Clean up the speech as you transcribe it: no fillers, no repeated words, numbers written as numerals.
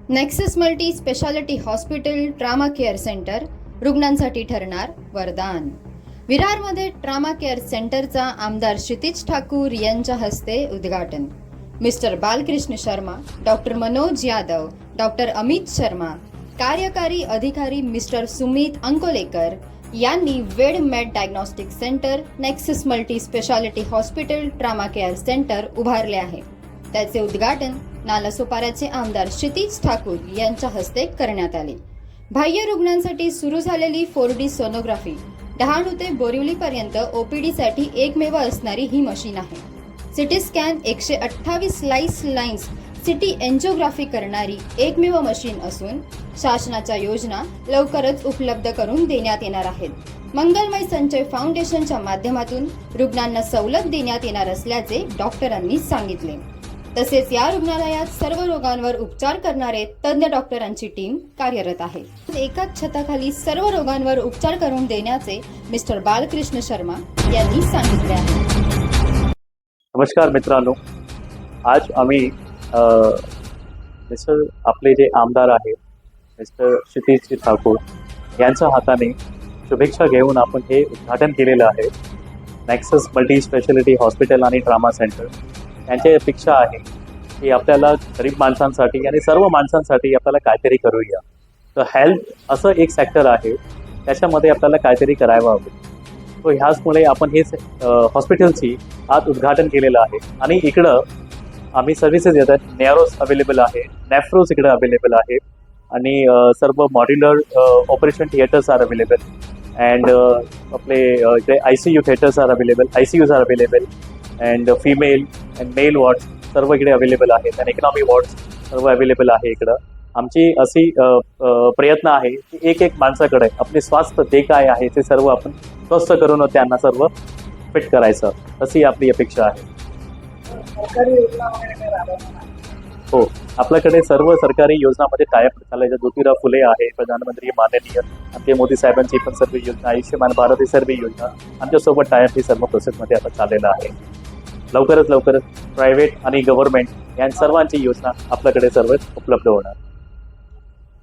Nexus multi speciality hospital trauma care centre रुग्णांसाठी ठरणार वरदान. विरारमध्ये ट्रामा केअर सेंटरचा आमदार क्षितिज ठाकूर यांच्या हस्ते उद्घाटन. Mister Balkrishna Sharma, doctor Manoj Yadav, doctor Amit Sharma, कार्यकारी अधिकारी मिस्टर सुमित अंकोलेकर यांनी वेड made diagnostic centre nexus multi speciality hospital trauma care centre उभारले आहे. त्याचे उद्घाटन नालासोपाऱ्याचे आमदार क्षितिज ठाकूर यांच्या हस्ते करण्यात आले. बाह्य रुग्णांसाठी सुरू झालेली 4D सोनोग्राफी डहाणू ते बोरिवलीपर्यंत OPD साठी एकमेव असणारी ही मशीन आहे. CT scan 128 slice lines city angiography करणारी एकमेव मशीन असून शासनाच्या योजना लवकरच उपलब्ध करून देण्यात येणार आहेत. मंगलमय संचय फाउंडेशनच्या माध्यमातून रुग्णांना सवलत देण्यात येणार असल्याचे डॉक्टरांनी सांगितले. तसेच या रुग्णालयात सर्व रोगांवर उपचार करणारे तज्ञ डॉक्टरांची टीम कार्यरत आहे. एकाच छताखाली सर्व रोगांवर उपचार करून देण्याचे मिस्टर बालकृष्ण शर्मा यांनी सांगितले आहे. नमस्कार मित्रांनो, आज आम्ही मिस्टर आपले जे आमदार आहेत मिस्टर क्षितिज ठाकूर यांच्या हाताने शुभेच्छा घेऊन आपण हे उद्घाटन केलेलं आहे. नेक्सस मल्टी स्पेशालिटी हॉस्पिटल आणि ट्रामा सेंटर. त्यांची अपेक्षा आहे की आपल्याला गरीब माणसांसाठी आणि सर्व माणसांसाठी आपल्याला काहीतरी करूया. तर हेल्थ असं एक सेक्टर आहे, त्याच्यामध्ये आपल्याला काहीतरी करायला हवं. तो ह्याचमुळे आपण हेच हॉस्पिटलची आज उद्घाटन केलेलं आहे. आणि इकडं आम्ही सर्व्हिसेस देतात. नेरोस अवेलेबल आहे, नेफ्रोस इकडे अवेलेबल आहे आणि सर्व modular operation theatres are available and आपले इकडे ICU theatres are available, ICUs are available and female and male wards सर्व इकडे अवेलेबल आहेत आणि इकॉनॉमी वॉर्ड्स सर्व अवेलेबल आहे इकडं. आमची अशी प्रयत्न आहे की एक माणसाकडे आपले स्वास्थ्य जे काय आहे ते सर्व आपण स्वस्थ करून त्यांना सर्व फिट करायचं, अशी आपली अपेक्षा आहे. हो, आपल्याकडे सर्व सरकारी योजनामध्ये टायअप चालायच्या. ज्योतिराव फुले आहे, प्रधानमंत्री माननीय आमचे मोदी साहेबांची पण सर्व योजना, आयुष्यमान भारत ही सर्व योजना आमच्यासोबत टायअप ही सर्व प्रोसेसमध्ये आता चाललेलं आहे. लवकरच प्रायव्हेट आणि गव्हर्नमेंट या सर्वांची योजना आपल्याकडे सर्व उपलब्ध होणार.